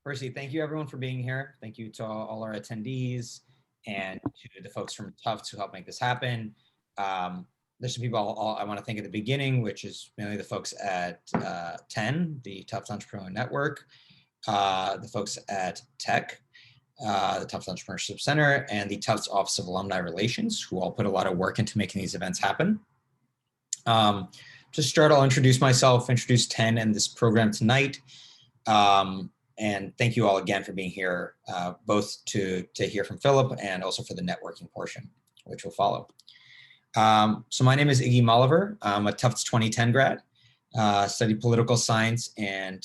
Firstly, thank you everyone for being here. Thank you to all our attendees and to the folks from Tufts who helped make this happen. There's some people I want to thank at the beginning, which is mainly the folks at 10, the Tufts Entrepreneurial Network, the folks at Tech, the Tufts Entrepreneurship Center, and the Tufts Office of Alumni Relations, who all put a lot of work into making these events happen. To start, I'll introduce myself, introduce 10 and this program tonight. And thank you all again for being here, both to hear from Philip and also for the networking portion, which will follow. So my name is Iggy Molliver. I'm a Tufts 2010 grad, studied political science and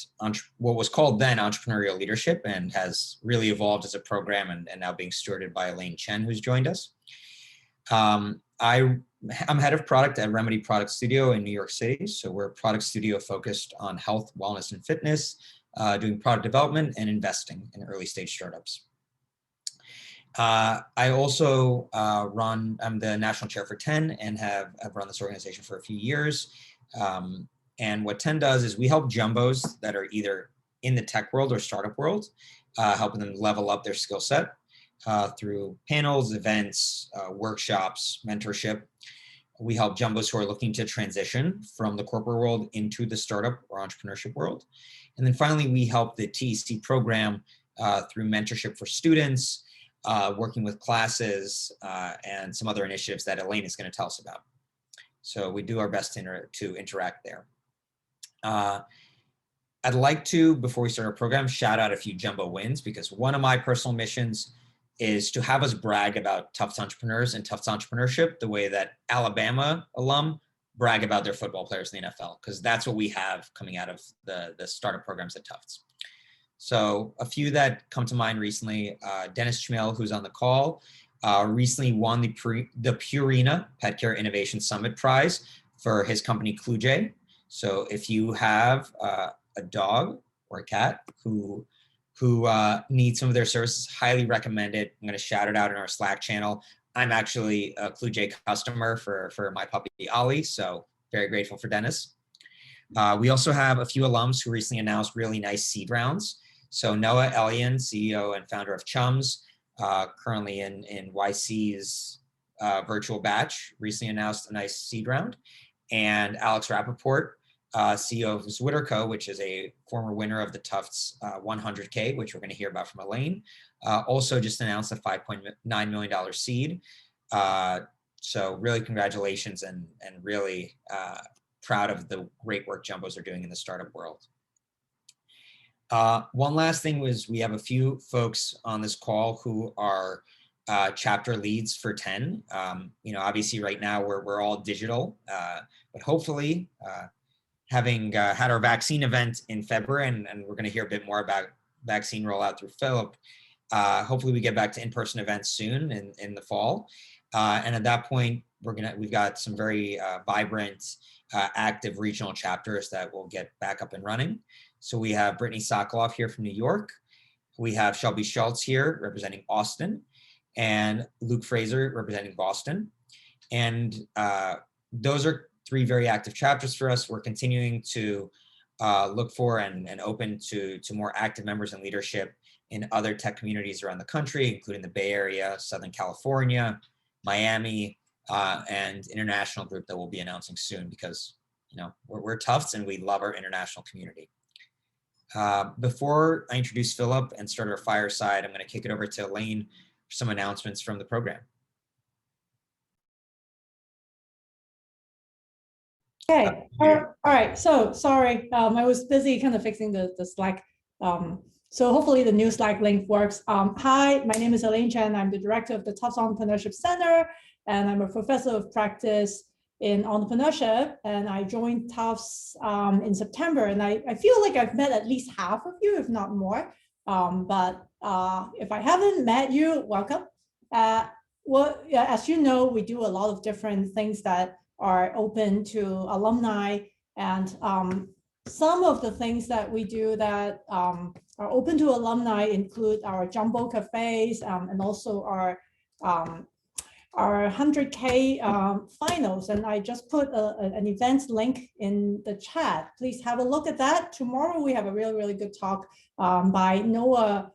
what was called then entrepreneurial leadership, and has really evolved as a program and now being stewarded by Elaine Chen, who's joined us. I'm head of product at Remedy Product Studio in New York City. So we're a product studio focused on health, wellness, and fitness, doing product development and investing in early stage startups. I also I'm the national chair for 10 and have run this organization for a few years. And what 10 does is we help jumbos that are either in the tech world or startup world, helping them level up their skill set through panels, events, workshops, mentorship. We help jumbos who are looking to transition from the corporate world into the startup or entrepreneurship world. And then finally, we help the TEC program through mentorship for students, working with classes, and some other initiatives that Elaine is going to tell us about. So we do our best to interact there. I'd like to, before we start our program, shout out a few jumbo wins, because one of my personal missions is to have us brag about Tufts entrepreneurs and Tufts entrepreneurship the way that Alabama alum brag about their football players in the NFL, because that's what we have coming out of the startup programs at Tufts. So a few that come to mind recently, Dennis Chmiel, who's on the call, recently won the Purina Pet Care Innovation Summit Prize for his company Cluj. So if you have a dog or a cat who needs some of their services, highly recommended. I'm going to shout it out in our Slack channel. I'm actually a Cluj customer for my puppy Ollie, so very grateful for Dennis. We also have a few alums who recently announced really nice seed rounds. So Noah Elian, CEO and founder of Chums, currently in YC's virtual batch, recently announced a nice seed round. And Alex Rappaport, CEO of Zwitterco, which is a former winner of the Tufts 100K, which we're going to hear about from Elaine, also just announced a $5.9 million seed. So really congratulations and really proud of the great work jumbos are doing in the startup world. One last thing was we have a few folks on this call who are chapter leads for 10. Obviously right now we're all digital, but hopefully having had our vaccine event in February, and we're going to hear a bit more about vaccine rollout through Philip. Hopefully we get back to in-person events soon in the fall. And at that point, we've got some very vibrant, active regional chapters that will get back up and running. So we have Brittany Sokoloff here from New York. We have Shelby Schultz here representing Austin, and Luke Fraser representing Boston. And those are 3 very active chapters for us. We're continuing to look for and open to more active members and leadership in other tech communities around the country, including the Bay Area, Southern California, Miami, and international group that we'll be announcing soon, because we're Tufts and we love our international community. Before I introduce Philip and start our fireside, I'm going to kick it over to Elaine for some announcements from the program. Okay. All right. So sorry, I was busy kind of fixing the Slack. So hopefully the new Slack link works. Hi, my name is Elaine Chen. I'm the director of the Tufts Entrepreneurship Center, and I'm a professor of practice in entrepreneurship. And I joined Tufts in September, and I feel like I've met at least half of you, if not more. But if I haven't met you, welcome. Well, yeah, as you know, we do a lot of different things that are open to alumni, and some of the things that we do that are open to alumni include our jumbo cafes and also our our 100K finals, and I just put an events link in the chat. Please have a look at that. Tomorrow we have a really, really good talk by Noah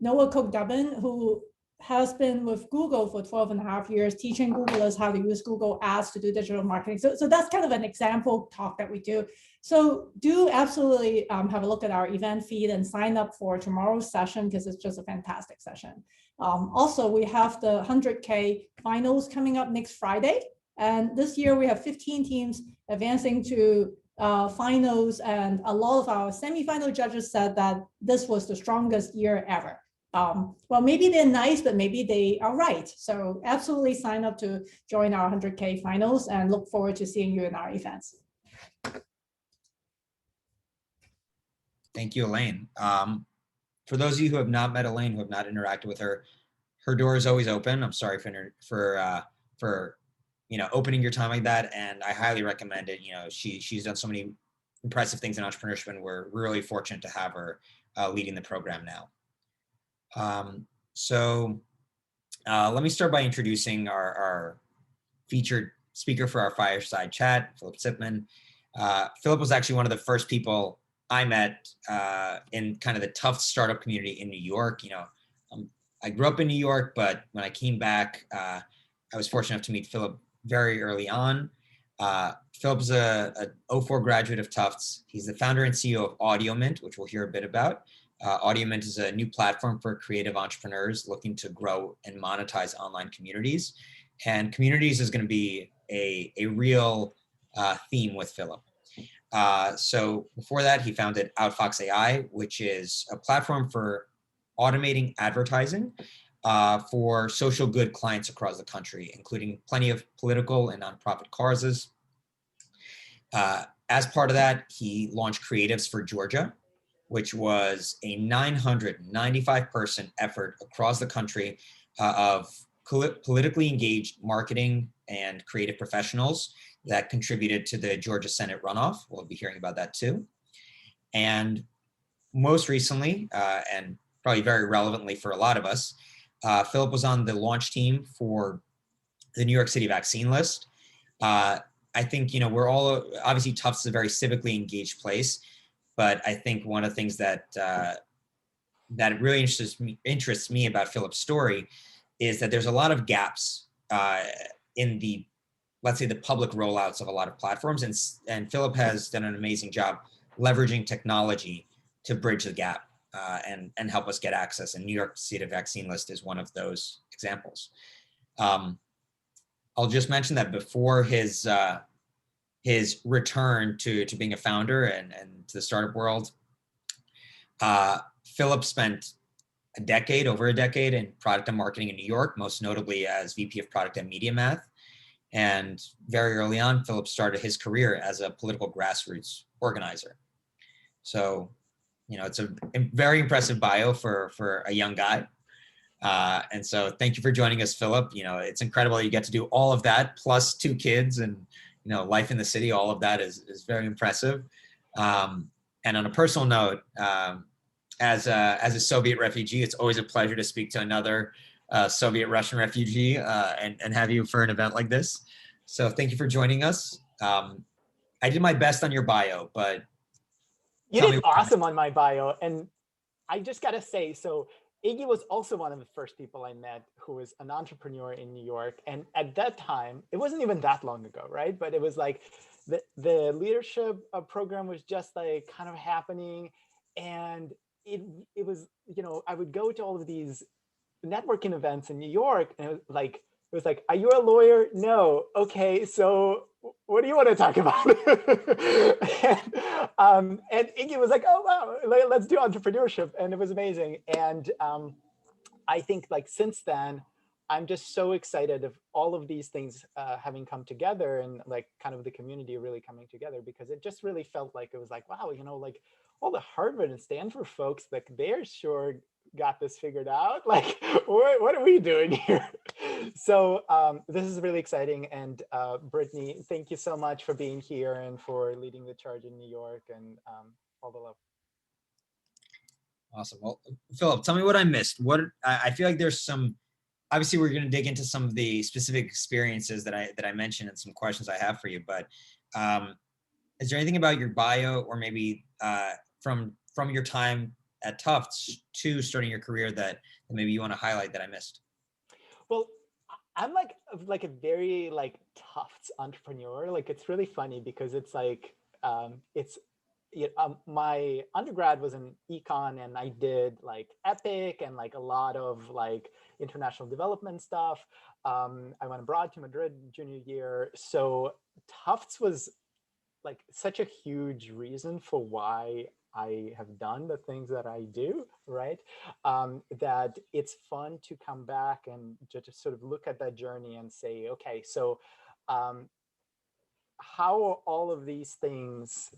Cook-Dubbin, who has been with Google for 12 and a half years, teaching Googlers how to use Google Ads to do digital marketing. So that's kind of an example talk that we do. So do absolutely have a look at our event feed and sign up for tomorrow's session, because it's just a fantastic session. Also, we have the 100K finals coming up next Friday. And this year we have 15 teams advancing to finals. And a lot of our semifinal judges said that this was the strongest year ever. Well, maybe they're nice, but maybe they are right. So absolutely sign up to join our 100K finals, and look forward to seeing you in our events. Thank you, Elaine. For those of you who have not met Elaine, who have not interacted with her, her door is always open. I'm sorry for opening your time like that, and I highly recommend it. She's done so many impressive things in entrepreneurship, and we're really fortunate to have her leading the program now. Let me start by introducing our featured speaker for our fireside chat, Philipp Tsipman. Philipp was actually one of the first people I met in kind of the Tufts startup community in New York. I grew up in New York, but when I came back, I was fortunate enough to meet Philipp very early on. Philipp is a 04 graduate of Tufts. He's the founder and CEO of AudioMint, which we'll hear a bit about. AudioMint is a new platform for creative entrepreneurs looking to grow and monetize online communities. And communities is going to be a real theme with Philipp. So before that, he founded Outfox AI, which is a platform for automating advertising for social good clients across the country, including plenty of political and nonprofit causes. As part of that, he launched Creatives for Georgia, which was a 995-person effort across the country of politically engaged marketing and creative professionals that contributed to the Georgia Senate runoff. We'll be hearing about that too. And most recently, and probably very relevantly for a lot of us, Philipp was on the launch team for the New York City Vaccine List. I think, we're all, obviously Tufts is a very civically engaged place, but I think one of the things that that really interests me about Philipp's story is that there's a lot of gaps in the, let's say, the public rollouts of a lot of platforms, and Philipp has done an amazing job leveraging technology to bridge the gap and help us get access. And New York City Vaccine List is one of those examples. I'll just mention that before his return to being a founder and to the startup world, Philipp spent over a decade in product and marketing in New York, most notably as VP of Product and Media Math. And very early on, Philipp started his career as a political grassroots organizer. So, it's a very impressive bio for a young guy. And so thank you for joining us, Philipp. It's incredible you get to do all of that, plus 2 kids and, life in the city. All of that is very impressive. And on a personal note, as a Soviet refugee, it's always a pleasure to speak to another Soviet Russian refugee and have you for an event like this. So thank you for joining us. I did my best on your bio, but you did awesome on my bio. And I just got to say, so Iggy was also one of the first people I met who was an entrepreneur in New York. And at that time, it wasn't even that long ago, right? But it was like the leadership program was just like kind of happening. And it was, I would go to all of these networking events in New York, and it was like, are you a lawyer? No. Okay, so what do you want to talk about? and Iggy was like, oh, wow, let's do entrepreneurship. And it was amazing. And I think since then, I'm just so excited of all of these things having come together, and kind of the community really coming together, because it just really felt like it was like, wow, all the Harvard and Stanford folks, they're sure got this figured out. What are we doing here? So this is really exciting. And Brittany, thank you so much for being here and for leading the charge in New York, and all the love. Awesome. Well, Philipp, tell me what I missed. I feel like there's some obviously we're going to dig into some of the specific experiences that I mentioned and some questions I have for you, but is there anything about your bio or maybe from your time at Tufts to starting your career that maybe you want to highlight that I missed? Well, I'm like a very like Tufts entrepreneur. Like it's really funny because it's like it's my undergrad was in econ, and I did like Epic and like a lot of like international development stuff. I went abroad to Madrid junior year, so Tufts was like such a huge reason for why I have done the things that I do, right? That it's fun to come back and just sort of look at that journey and say, okay, so how are all of these things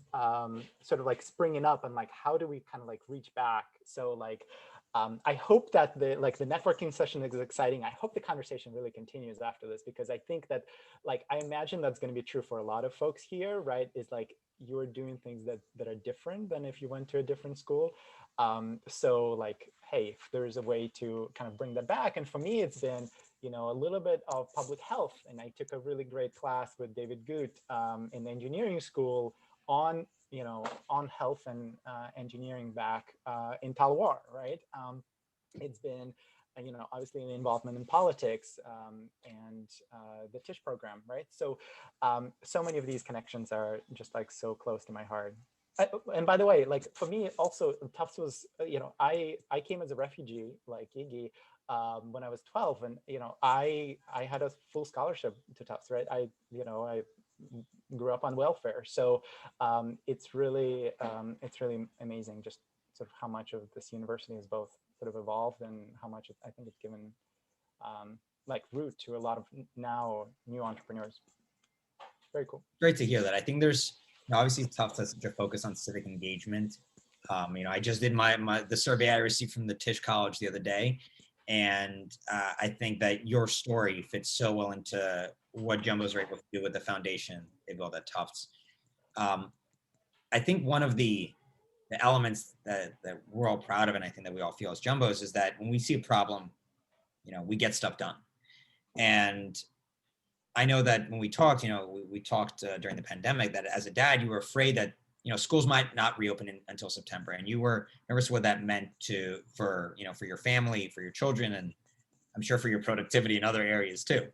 sort of like springing up, and like how do we kind of like reach back? So like I hope that the networking session is exciting. I hope the conversation really continues after this, because I think that like I imagine that's going to be true for a lot of folks here, right? Is like you're doing things that are different than if you went to a different school. So like, hey, if there's a way to kind of bring that back, and for me, it's been a little bit of public health, and I took a really great class with David Goot in engineering school on on health and engineering back in Talwar, right? It's been, obviously an involvement in politics and the Tisch program, right? So, so many of these connections are just like so close to my heart. And by the way, like for me also, Tufts was, I came as a refugee, like Iggy, when I was 12, and I had a full scholarship to Tufts, right? I grew up on welfare, so it's really amazing just sort of how much of this university has both sort of evolved and how much I think it's given like root to a lot of now new entrepreneurs. Very cool. Great to hear that. I think there's obviously Tufts has such a focus on civic engagement. I just did the survey I received from the Tisch College the other day, and I think that your story fits so well into what Jumbos are able to do with the foundation they built at Tufts. I think one of the elements that we're all proud of, and I think that we all feel as Jumbos, is that when we see a problem, we get stuff done. And I know that when we talked, we talked during the pandemic that as a dad, you were afraid that schools might not reopen until September, and you were nervous what that meant for your family, for your children, and I'm sure for your productivity in other areas too.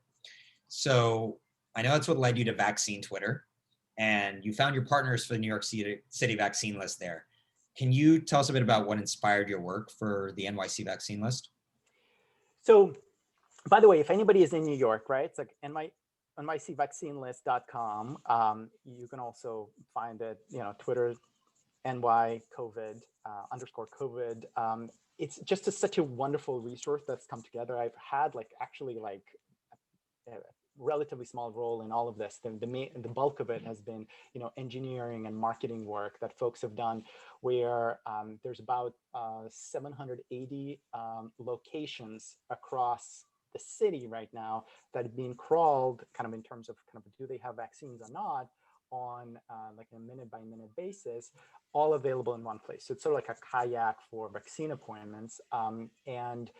So I know that's what led you to Vaccine Twitter, and you found your partners for the New York City Vaccine List there. Can you tell us a bit about what inspired your work for the NYC Vaccine List? So, by the way, if anybody is in New York, right, it's like NYCVaccineList.com. You can also find it, Twitter, NY COVID _COVID. It's just such a wonderful resource that's come together. I've had actually a relatively small role in all of this. The bulk of it has been, engineering and marketing work that folks have done, where there's about 780 locations across the city right now that are being crawled kind of in terms of do they have vaccines or not on like a minute by minute basis, all available in one place. So it's sort of like a kayak for vaccine appointments. And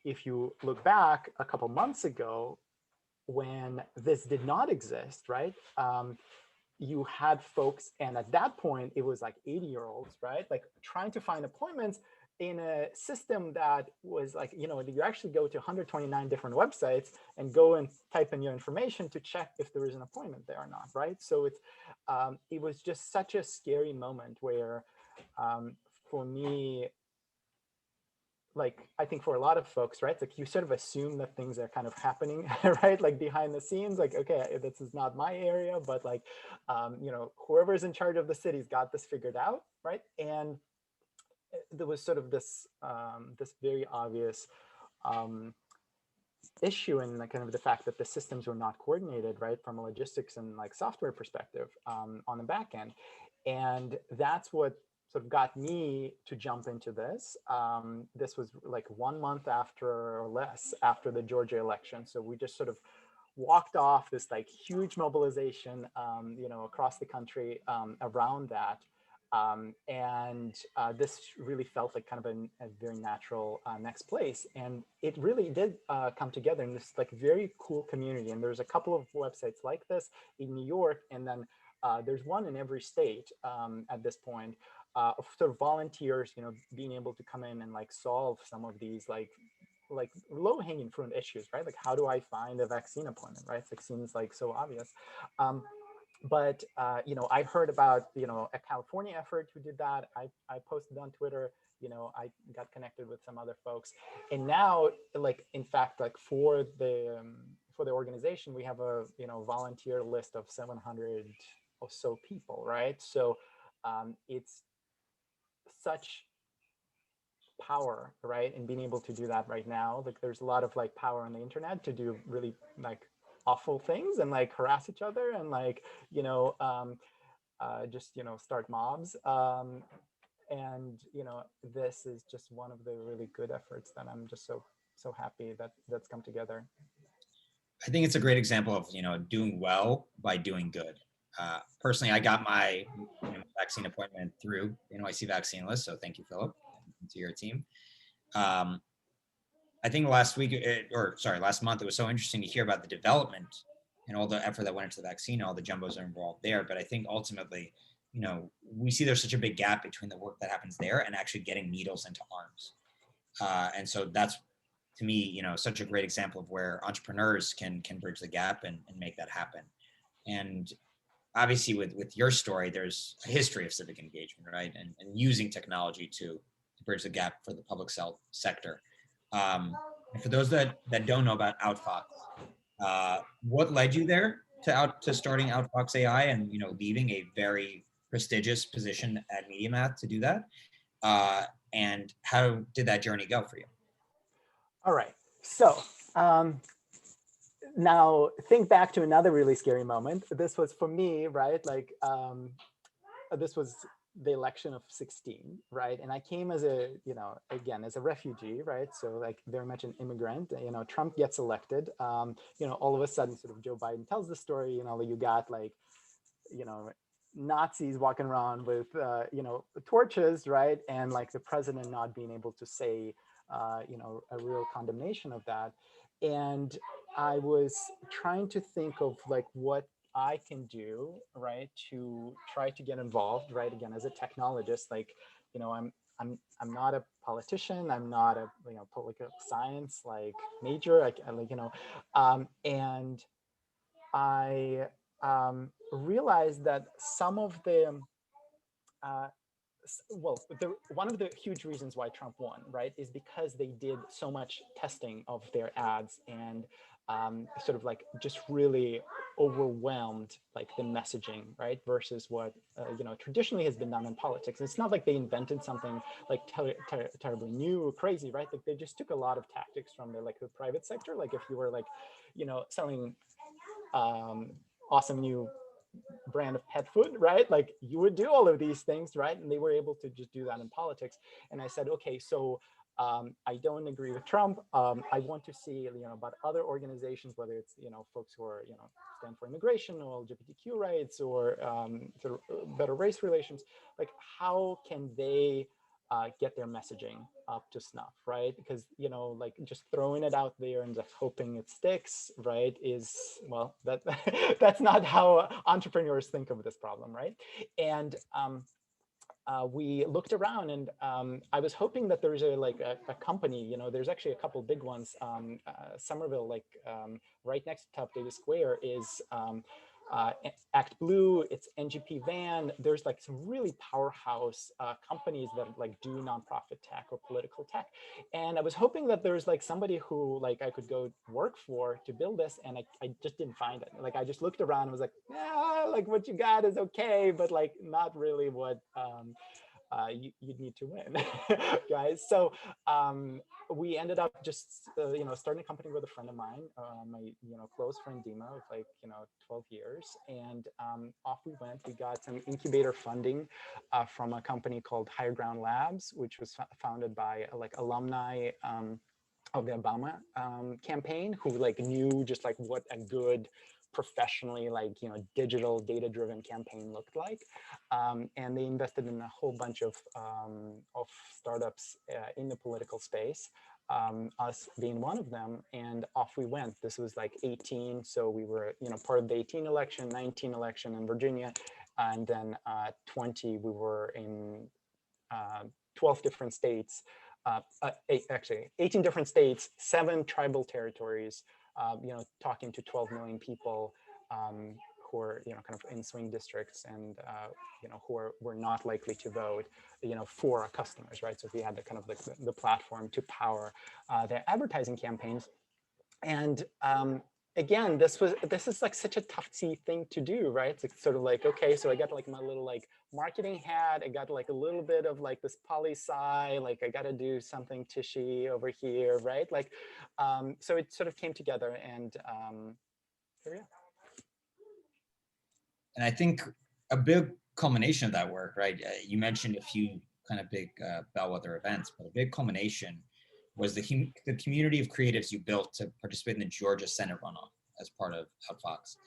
if you look back a couple months ago, when this did not exist, right? You had folks, and at that point, it was like 80-year-olds, right? Like trying to find appointments in a system that was like, you actually go to 129 different websites and go and type in your information to check if there is an appointment there or not, right? So it was just such a scary moment where for me, like I think for a lot of folks, right, like you sort of assume that things are kind of happening, right, like behind the scenes, like, okay, this is not my area, but like, whoever's in charge of the city's got this figured out, right? And there was sort of this this very obvious issue in kind of the fact that the systems were not coordinated, right, from a logistics and like software perspective on the back end. And that's what sort of got me to jump into this. This was like 1 month after or less after the Georgia election. So we just sort of walked off this like huge mobilization, across the country around that. This really felt like kind of a very natural next place. And it really did come together in this like very cool community. And there's a couple of websites like this in New York, and then there's one in every state at this point, of sort of volunteers, being able to come in and like solve some of these like low-hanging fruit issues, right? Like, how do I find a vaccine appointment, right? It seems like so obvious. But I heard about a California effort who did that. I posted on Twitter. I got connected with some other folks, and now, like, in fact, like for the organization, we have a volunteer list of 700 or so people, right? So it's such power, right, in being able to do that right now. Like, there's a lot of like power on the internet to do really like awful things and like harass each other and like just start mobs, and this is just one of the really good efforts that I'm just so happy that that's come together. I think it's a great example of doing well by doing good. Personally, I got my vaccine appointment through the NYC Vaccine List, so thank you, Philip, and to your team. I think last month, it was so interesting to hear about the development and all the effort that went into the vaccine, all the jumbos are involved there. But I think ultimately, we see there's such a big gap between the work that happens there and actually getting needles into arms. And so that's, to me, such a great example of where entrepreneurs can bridge the gap and make that happen. And obviously with your story, there's a history of civic engagement, right? And using technology to bridge the gap for the public sector. And for those that don't know about Outfox, what led you there to starting Outfox AI and leaving a very prestigious position at MediaMath to do that? And how did that journey go for you? All right, so now think back to another really scary moment. This was for me, right? Like this was the election of 16, right? And I came as a, again, as a refugee, right? So like very much an immigrant. Trump gets elected. All of a sudden, sort of Joe Biden tells the story. You got like, Nazis walking around with, torches, right? And like the president not being able to say, a real condemnation of that. And I was trying to think of like what I can do, right, to try to get involved, right? Again, as a technologist, like, I'm not a politician. I'm not a political science like major. And I realized that some of the one of the huge reasons why Trump won, right, is because they did so much testing of their ads and sort of like just really overwhelmed like the messaging, right, versus what traditionally has been done in politics. It's not like they invented something like terribly new or crazy, right? Like they just took a lot of tactics from the private sector. Like if you were like selling awesome new brand of pet food, right? Like you would do all of these things, right? And they were able to just do that in politics. And I said, okay, so I don't agree with Trump. I want to see, about other organizations, whether it's, folks who are, stand for immigration or LGBTQ rights or sort of better race relations. Like, how can they get their messaging up to snuff, right? Because, like just throwing it out there and just hoping it sticks, right, is, well, that's not how entrepreneurs think of this problem, right? And we looked around, and I was hoping that there's a company, there's actually a couple big ones. Somerville, like right next to Tough Davis Square, is Act Blue, it's NGP Van. There's like some really powerhouse companies that like do nonprofit tech or political tech. And I was hoping that there's like somebody who like I could go work for to build this, and I just didn't find it. Like I just looked around and was like, yeah, like what you got is okay, but like not really what you'd need to win, guys. So we ended up just starting a company with a friend of mine, my close friend Dima, of like 12 years, and off we went. We got some incubator funding from a company called Higher Ground Labs, which was founded by like alumni of the Obama campaign, who like knew just like what a good professionally digital data-driven campaign looked like. And they invested in a whole bunch of startups in the political space, us being one of them, and off we went. This was like 18, so we were part of the 18 election, 19 election in Virginia, and then 20 we were in 12 different states, actually 18 different states, 7 tribal territories, talking to 12 million people who are kind of in swing districts and who were not likely to vote for our customers, right? So we had the kind of the platform to power their advertising campaigns. And again, this is like such a Tuftsy thing to do, right? It's sort of like, okay, so I got like my little like marketing hat, I got like a little bit of like this poli-sci, like I got to do something tishy over here, right? Like, so it sort of came together, and here we are. And I think a big culmination of that work, right? You mentioned a few kind of big bellwether events, but a big culmination was the community of creatives you built to participate in the Georgia Senate Runoff as part of Outfox.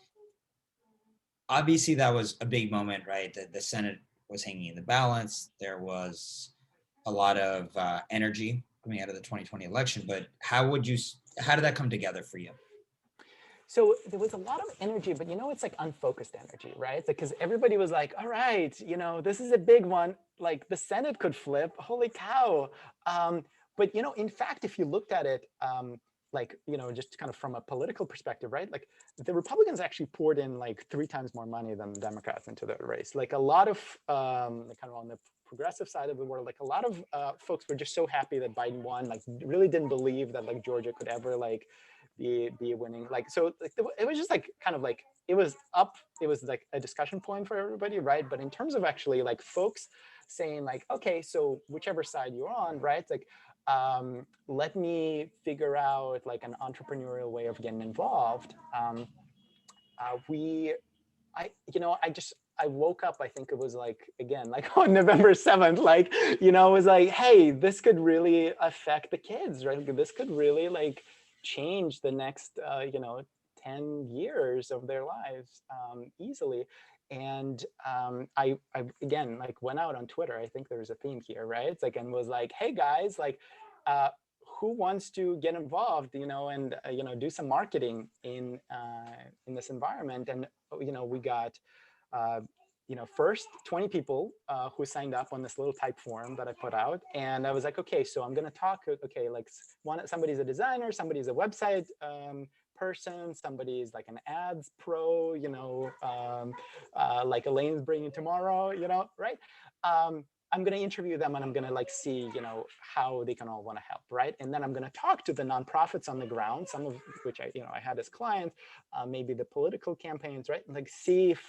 Obviously, that was a big moment, right? The Senate was hanging in the balance. There was a lot of energy coming out of the 2020 election, but how did that come together for you? So there was a lot of energy, but it's like unfocused energy, right? It's like, because everybody was like, all right, this is a big one. Like the Senate could flip, holy cow. But in fact, if you looked at it, just kind of from a political perspective, right? Like the Republicans actually poured in like 3 times more money than the Democrats into the race. Like a lot of kind of on the progressive side of the world, like a lot of folks were just so happy that Biden won, like really didn't believe that like Georgia could ever like be winning. Like, so like, it was just like kind of like, it was like a discussion point for everybody, right? But in terms of actually like folks saying like, okay, so whichever side you're on, right? It's like, let me figure out like an entrepreneurial way of getting involved. I woke up, I think it was like, again, like on November 7th, like, it was like, hey, this could really affect the kids, right? This could really like change the next, 10 years of their lives easily. And I again, like went out on Twitter. I think there's a theme here, right? It's like, and was like, hey guys, like, who wants to get involved, and do some marketing in this environment? And we got first 20 people who signed up on this little type form that I put out. And I was like, okay, so I'm going to talk, okay, like somebody's a designer, somebody's a website person, somebody's like an ads pro, like Elaine's bringing tomorrow, right? I'm going to interview them, and I'm going to like see, how they can all want to help, right? And then I'm going to talk to the nonprofits on the ground, some of which I had as clients, maybe the political campaigns, right? And like see if,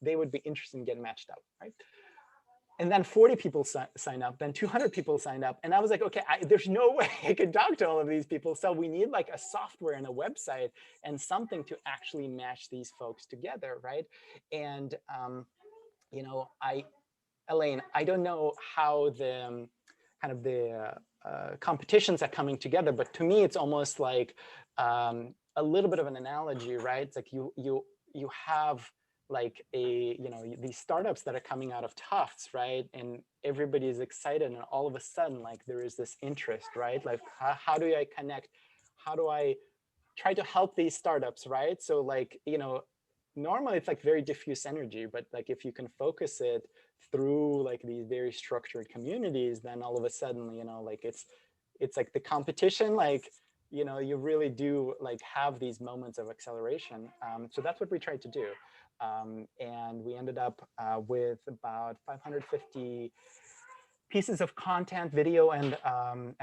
they would be interested in getting matched up, right? And then 40 people sign up, then 200 people signed up. And I was like, okay, there's no way I could talk to all of these people. So we need like a software and a website and something to actually match these folks together, right? And, Elaine, I don't know how the kind of the competitions are coming together, but to me, it's almost like a little bit of an analogy, right? It's like you have like these startups that are coming out of Tufts, right? And everybody's excited, and all of a sudden, like there is this interest, right? Like how do I connect? How do I try to help these startups, right? So like, normally it's like very diffuse energy, but like if you can focus it through like these very structured communities, then all of a sudden, like it's like the competition, like, you really do like have these moments of acceleration. So that's what we tried to do. And we ended up with about 550 pieces of content, video and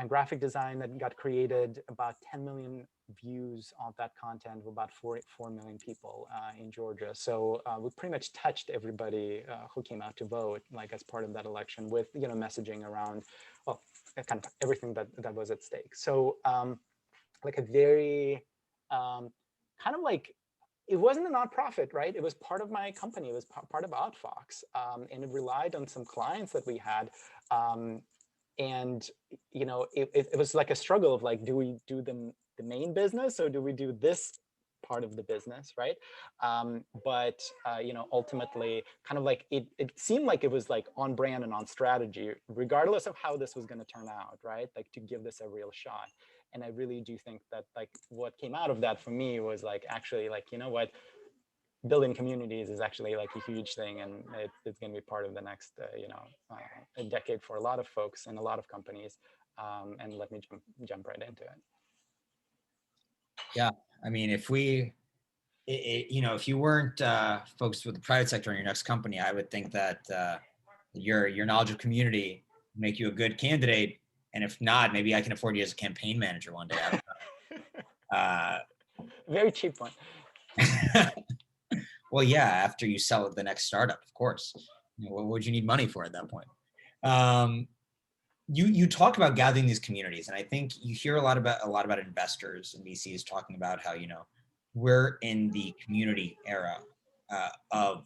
graphic design that got created, about 10 million views of that content, with about 4 million people in Georgia. So we pretty much touched everybody who came out to vote, like as part of that election, with messaging around, well, kind of everything that was at stake. So like a very kind of like, it wasn't a notprofit, right? It was part of my company. It was part of Outfox, and it relied on some clients that we had. And it was like a struggle of like, do we do the main business, or do we do this part of the business, right? But ultimately, kind of like it seemed like it was like on brand and on strategy, regardless of how this was going to turn out, right? Like to give this a real shot. And I really do think that like what came out of that for me was like actually like, you know what, building communities is actually like a huge thing, and it's going to be part of the next a decade for a lot of folks and a lot of companies. And let me jump right into it. Yeah, I mean, if you weren't focused with the private sector in your next company, I would think that your knowledge of community would make you a good candidate. And if not, maybe I can afford you as a campaign manager one day. I don't know. Very cheap one. Well, yeah, after you sell the next startup, of course. What would you need money for at that point? You talk about gathering these communities, and I think you hear a lot about investors and VCs talking about how we're in the community era of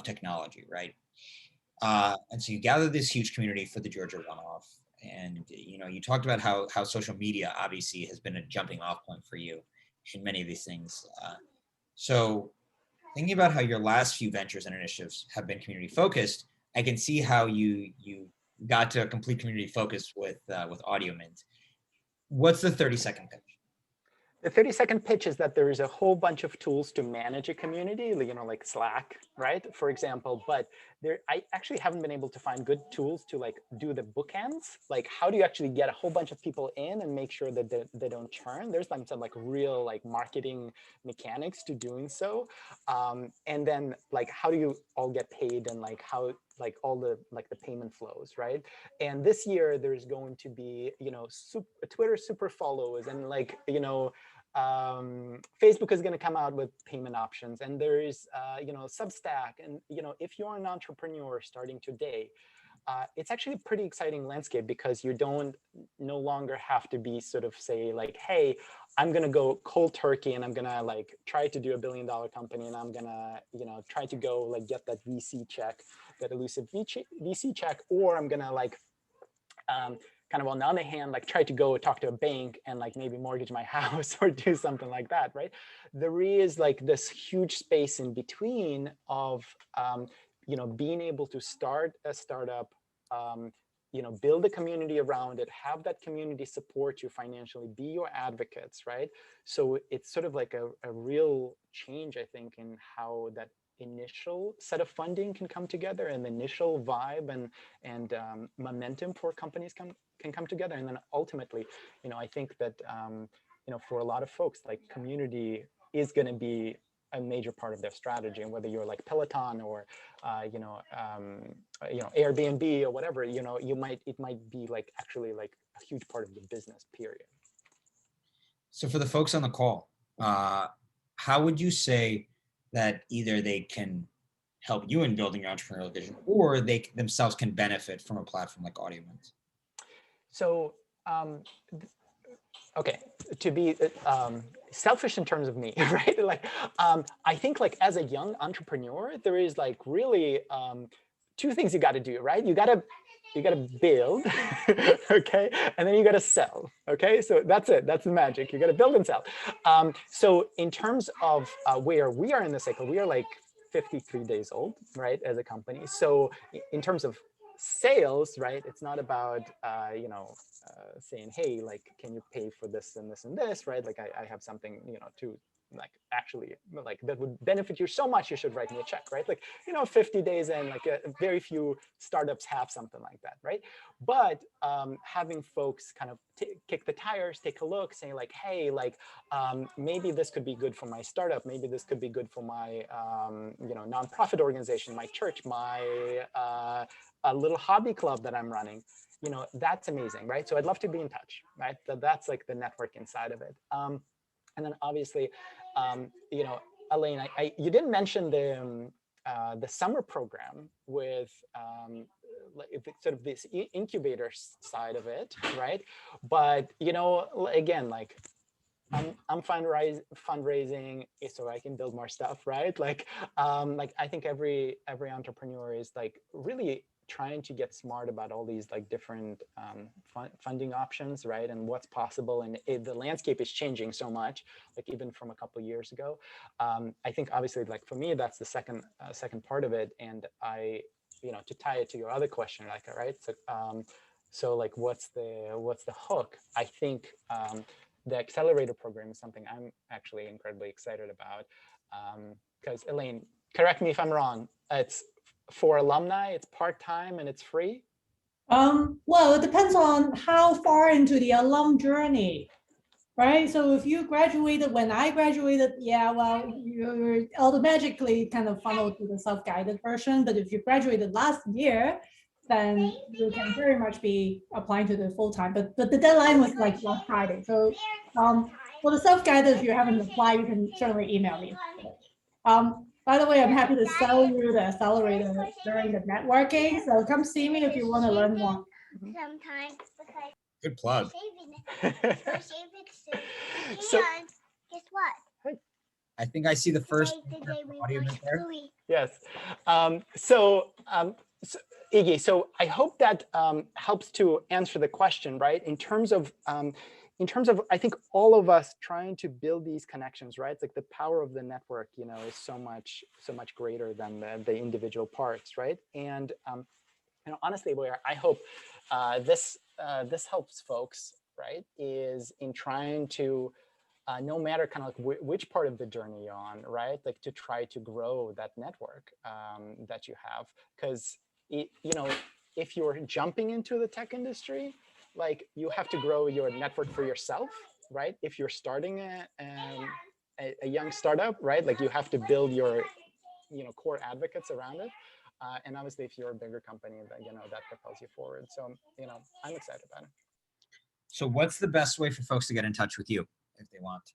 technology, right? And so you gather this huge community for the Georgia runoff, and you talked about how social media obviously has been a jumping off point for you in many of these things. So thinking about how your last few ventures and initiatives have been community focused, I can see how you got to a complete community focus with Audio Mint. What's the 30-second pitch? The 30-second pitch is that there is a whole bunch of tools to manage a community, like Slack, right? For example, but I actually haven't been able to find good tools to like do the bookends. Like, how do you actually get a whole bunch of people in and make sure that they don't churn? There's some like real like marketing mechanics to doing so. And then like, how do you all get paid, and like how like all the payment flows, right? And this year there's going to be Twitter super follows, and like Facebook is going to come out with payment options, and there is Substack, and if you're an entrepreneur starting today, it's actually a pretty exciting landscape, because you no longer have to be sort of say like, hey, I'm going to go cold turkey and I'm going to like try to do $1 billion company, and I'm going to try to go like get that VC check, that elusive VC check, or I'm going to like kind of on the other hand, like try to go talk to a bank and like maybe mortgage my house or do something like that, right? There is like this huge space in between of, being able to start a startup, build a community around it, have that community support you financially, be your advocates, right? So it's sort of like a real change, I think, in how that initial set of funding can come together, and the initial vibe and momentum for companies can come together. And then ultimately, I think that, for a lot of folks, like community is going to be a major part of their strategy. And whether you're like Peloton or, Airbnb or whatever, it might be like actually like a huge part of the business, period. So for the folks on the call, how would you say that either they can help you in building your entrepreneurial vision, or they themselves can benefit from a platform like Audio Mint? So, okay, to be selfish in terms of me, right? Like, I think like as a young entrepreneur, there is like really two things you got to do, right? You got to build, okay, and then you got to sell, okay. So that's it. That's the magic. You got to build and sell. So in terms of where we are in the cycle, we are like 53 days old, right, as a company. So in terms of sales, right, it's not about saying, hey, like, can you pay for this and this and this, right? Like I have something to like actually like that would benefit you so much, you should write me a check, right? Like 50 days in, like very few startups have something like that, right? But having folks kind of kick the tires, take a look, say like, hey, like maybe this could be good for my startup, maybe this could be good for my nonprofit organization, my church, my a little hobby club that I'm running, that's amazing, right? So I'd love to be in touch, right? That's like the networking side of it. And then obviously, Elaine, you didn't mention the summer program with sort of this incubator side of it, right? But again, like I'm fundraising so I can build more stuff, right? Like I think every entrepreneur is like really trying to get smart about all these like different funding options, right? And what's possible. And the landscape is changing so much, like even from a couple of years ago. I think obviously, like for me, that's the second part of it. And to tie it to your other question, like, all right, so like, what's the hook? I think the accelerator program is something I'm actually incredibly excited about. Because Elaine, correct me if I'm wrong, it's for alumni, it's part-time and it's free? Well, it depends on how far into the alum journey, right? So if you graduated when I graduated, yeah, well, you're automatically kind of funneled to the self-guided version. But if you graduated last year, then you can very much be applying to the full-time. But the deadline was like last Friday. So for the self-guided, if you haven't applied, you can certainly email me. By the way, I'm happy to sell you the accelerator during the networking. So come see me if you want to learn more. Sometimes because Good plug. we're saving soon. So- And guess what? I think I see the first Today we audio watched there. Bluey. Yes. So Iggy, so I hope that helps to answer the question, right? In terms of, I think all of us trying to build these connections, right? It's like the power of the network, is so much greater than the individual parts, right? And honestly, where I hope this helps folks, right, is in trying to, no matter kind of like which part of the journey you're on, right, like to try to grow that network that you have, because if you're jumping into the tech industry, like you have to grow your network for yourself, right? If you're starting a young startup, right, like you have to build your core advocates around it. And obviously, if you're a bigger company, that that propels you forward. So I'm excited about it. So what's the best way for folks to get in touch with you if they want?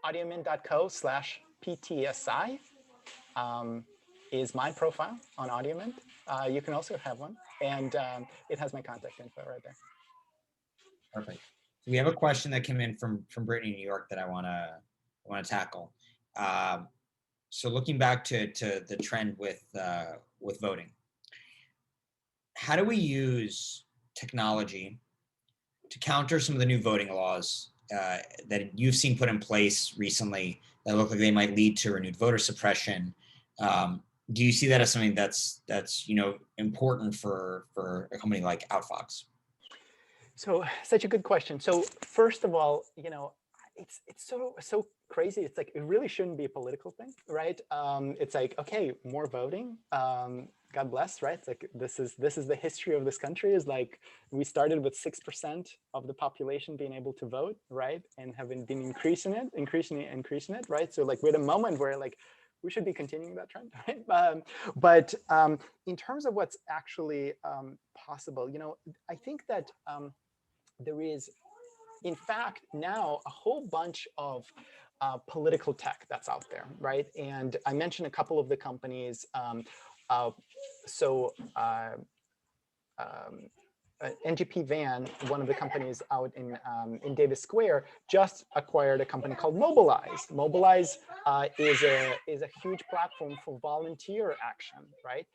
Audiomint.co/PTSI is my profile on Audiomint. You can also have one, and it has my contact info right there. Perfect. So we have a question that came in from Brittany, New York, that I want to tackle. So looking back to the trend with voting, how do we use technology to counter some of the new voting laws that you've seen put in place recently that look like they might lead to renewed voter suppression? Do you see that as something that's important for a company like Outfox? So such a good question. So first of all, it's so crazy. It's like, it really shouldn't be a political thing, right? It's like, okay, more voting. God bless, right? It's like, this is the history of this country, is like, we started with 6% of the population being able to vote, right? And have been increasing it, right? So like, we're at a moment where like, we should be continuing that trend, right? But in terms of what's actually possible, I think that there is, in fact, now a whole bunch of political tech that's out there, right? And I mentioned a couple of the companies. NGP Van, one of the companies out in Davis Square, just acquired a company called Mobilize. Mobilize is a huge platform for volunteer action, right?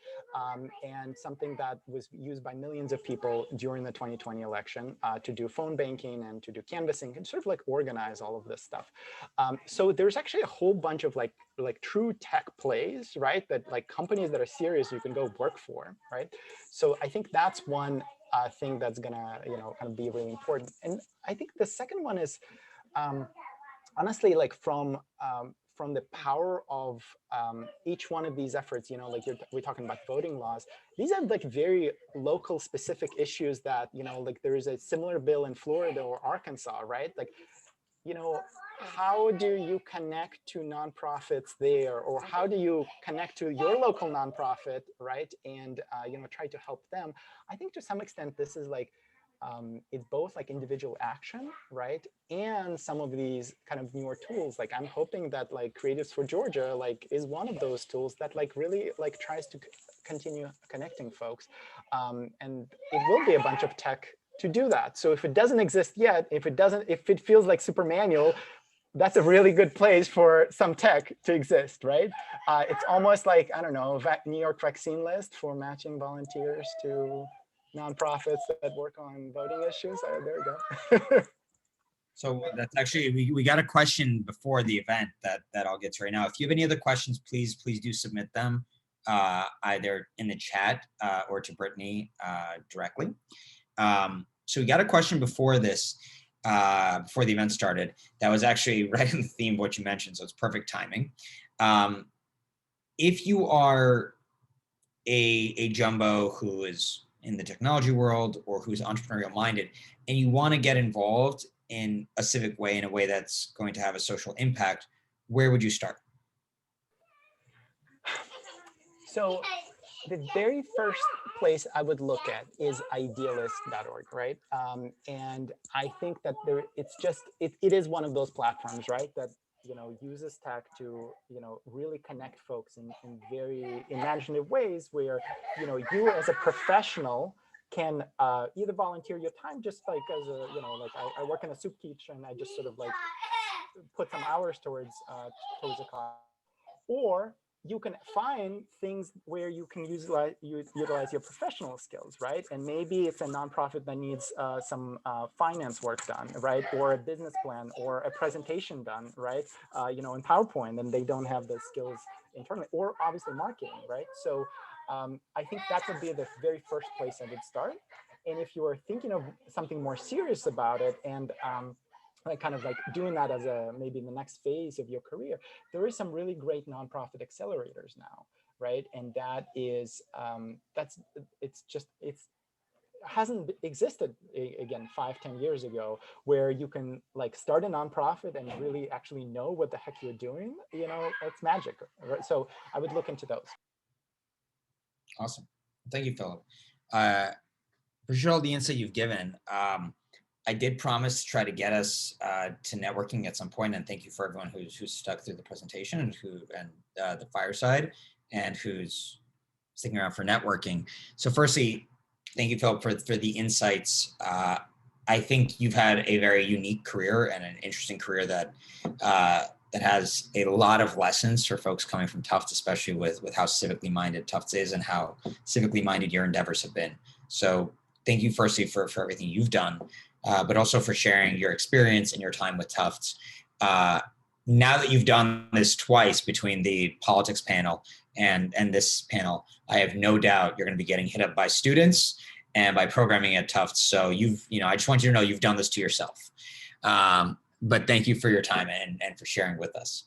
And something that was used by millions of people during the 2020 election to do phone banking and to do canvassing and sort of like organize all of this stuff. So there's actually a whole bunch of like true tech plays, right? That like companies that are serious you can go work for, right? So I think that's one thing that's gonna kind of be really important. And I think the second one is honestly, like from the power of each one of these efforts, like we're talking about voting laws. These are like very local specific issues that, like there is a similar bill in Florida or Arkansas, right? Like, how do you connect to nonprofits there, or how do you connect to your local nonprofit, right? And try to help them. I think to some extent this is like it's both like individual action, right, and some of these kind of newer tools. Like I'm hoping that like Creatives for Georgia like is one of those tools that like really like tries to continue connecting folks, and it will be a bunch of tech to do that. So if it doesn't exist yet, if it feels like super manual, that's a really good place for some tech to exist, right? It's almost like, I don't know, New York Vaccine List for matching volunteers to nonprofits that work on voting issues. There we go. So that's actually, we got a question before the event that I'll get to right now. If you have any other questions, please do submit them either in the chat or to Brittany directly. So we got a question before this, before the event started, that was actually right in the theme of what you mentioned, so it's perfect timing. If you are a jumbo who is in the technology world or who's entrepreneurial minded, and you want to get involved in a civic way, in a way that's going to have a social impact, where would you start? So the very first place I would look at is idealist.org, right? And I think that it is one of those platforms, right, that uses tech to really connect folks in very imaginative ways, where you as a professional can either volunteer your time, just like as a like I work in a soup kitchen, I just sort of like put some hours towards a cause, or you can find things where you can utilize your professional skills, right? And maybe it's a nonprofit that needs some finance work done, right? Or a business plan or a presentation done, right? In PowerPoint, and they don't have the skills internally, or obviously marketing, right? So I think that would be the very first place I would start. And if you are thinking of something more serious about it, and like kind of like doing that as maybe the next phase of your career, there is some really great nonprofit accelerators now, right? And that is it hasn't existed again 5-10 years ago, where you can like start a nonprofit and really actually know what the heck you're doing. It's magic, right? So I would look into those. Awesome. Thank you, Philip. Appreciate all the insight you've given. I did promise to try to get us to networking at some point, and thank you for everyone who's stuck through the presentation and the fireside, and who's sticking around for networking. So firstly, thank you, Philip, for the insights. I think you've had a very unique career and an interesting career that has a lot of lessons for folks coming from Tufts, especially with how civically minded Tufts is and how civically minded your endeavors have been. So thank you firstly for everything you've done. But also for sharing your experience and your time with Tufts. Now that you've done this twice, between the politics panel and this panel, I have no doubt you're going to be getting hit up by students and by programming at Tufts. So I just want you to know you've done this to yourself. But thank you for your time and for sharing with us.